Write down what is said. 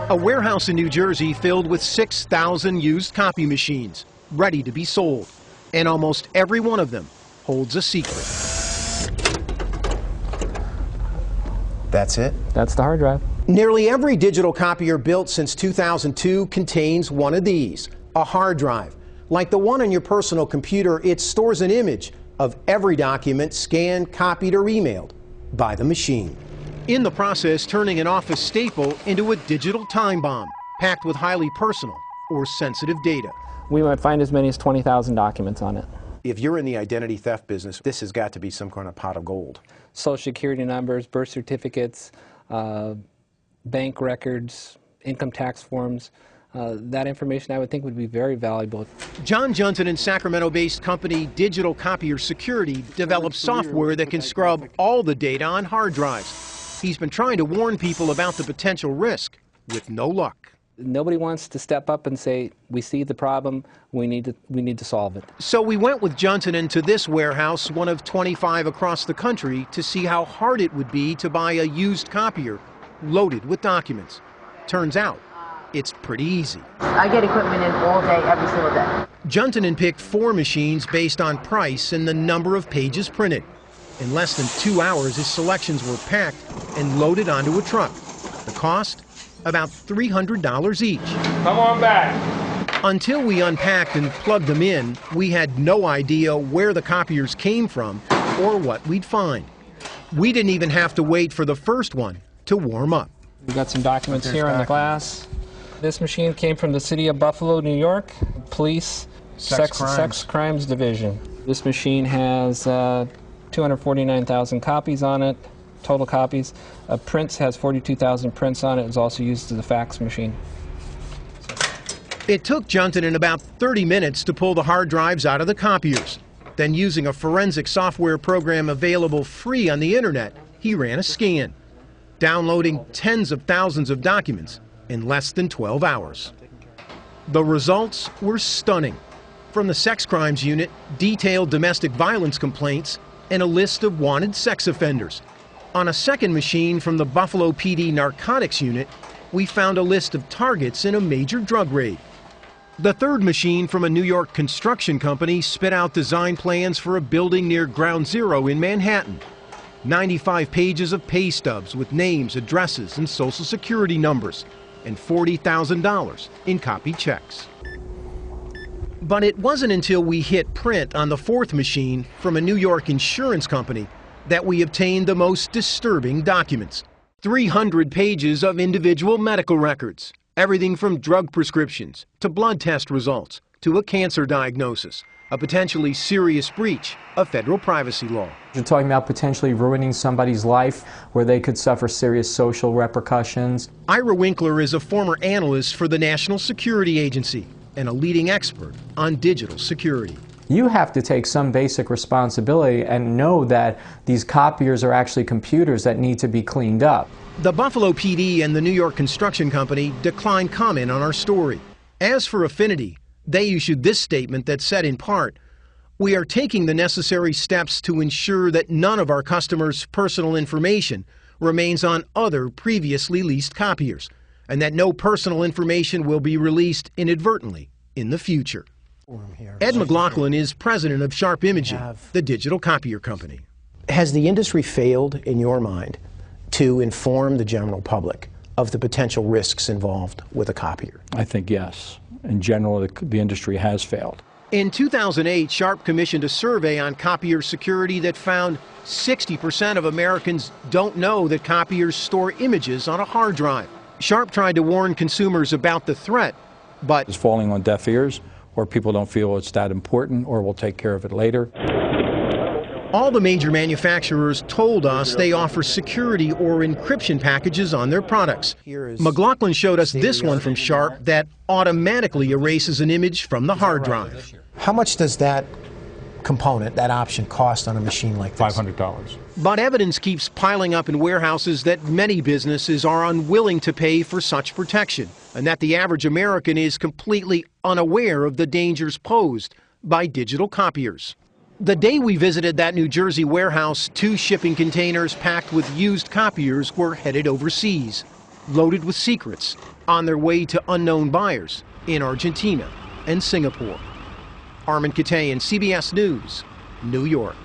A warehouse in New Jersey filled with 6,000 used copy machines, ready to be sold. And almost every one of them holds a secret. That's it? That's the hard drive. Nearly every digital copier built since 2002 contains one of these, a hard drive. Like the one on your personal computer, it stores an image of every document scanned, copied, or emailed by the machine. In the process, turning an office staple into a digital time bomb, packed with highly personal or sensitive data. We might find as many as 20,000 documents on it. If you're in the identity theft business, this has got to be some kind of pot of gold. Social security numbers, birth certificates, bank records, income tax forms. That information I would think would be very valuable. John Juntunen's Sacramento-based company Digital Copier Security develops software that can scrub all the data on hard drives. He's been trying to warn people about the potential risk, with no luck. Nobody wants to step up and say, we see the problem, we need to solve it. So we went with Juntunen to this warehouse, one of 25 across the country, to see how hard it would be to buy a used copier loaded with documents. Turns out, it's pretty easy. I get equipment in all day, every single day. Juntunen picked 4 machines based on price and the number of pages printed. In less than 2 hours, his selections were packed and loaded onto a truck. The cost? About $300 each. Come on back. Until we unpacked and plugged them in, we had no idea where the copiers came from or what we'd find. We didn't even have to wait for the first one to warm up. We've got some documents here on the glass. This machine came from the city of Buffalo, New York, Police Sex Crimes Division. This machine has 249,000 copies on it. Total copies. Prints has 42,000 prints on it. It's also used as a fax machine. It took Juntunen about 30 minutes to pull the hard drives out of the copiers. Then, using a forensic software program available free on the internet, he ran a scan, downloading tens of thousands of documents in less than 12 hours. The results were stunning. From the sex crimes unit, detailed domestic violence complaints, and a list of wanted sex offenders. On a second machine from the Buffalo PD Narcotics Unit, we found a list of targets in a major drug raid. The third machine from a New York construction company spit out design plans for a building near Ground Zero in Manhattan. 95 pages of pay stubs with names, addresses, and social security numbers, and $40,000 in copied checks. But it wasn't until we hit print on the fourth machine from a New York insurance company that we obtained the most disturbing documents. 300 pages of individual medical records, everything from drug prescriptions to blood test results to a cancer diagnosis, a potentially serious breach of federal privacy law. You're talking about potentially ruining somebody's life where they could suffer serious social repercussions. Ira Winkler is a former analyst for the National Security Agency and a leading expert on digital security. You have to take some basic responsibility and know that these copiers are actually computers that need to be cleaned up. The Buffalo PD and the New York Construction Company declined comment on our story. As for Affinity, they issued this statement that said in part, "We are taking the necessary steps to ensure that none of our customers' personal information remains on other previously leased copiers, and that no personal information will be released inadvertently in the future." Ed McLaughlin is president of Sharp Imaging, the digital copier company. Has the industry failed, in your mind, to inform the general public of the potential risks involved with a copier? I think yes. In general, the industry has failed. In 2008, Sharp commissioned a survey on copier security that found 60% of Americans don't know that copiers store images on a hard drive. Sharp tried to warn consumers about the threat, but It's falling on deaf ears, or people don't feel it's that important, or we'll take care of it later. all the major manufacturers told us they offer security or encryption packages on their products. McLaughlin showed us this one from Sharp that automatically erases an image from the hard drive. How much does that component, that option, cost on a machine like this? $500. But evidence keeps piling up in warehouses that many businesses are unwilling to pay for such protection, and that the average American is completely unaware of the dangers posed by digital copiers. The day we visited that New Jersey warehouse, 2 shipping containers packed with used copiers were headed overseas. loaded with secrets on their way to unknown buyers in Argentina and Singapore. Armen Keteyian, CBS News, New York.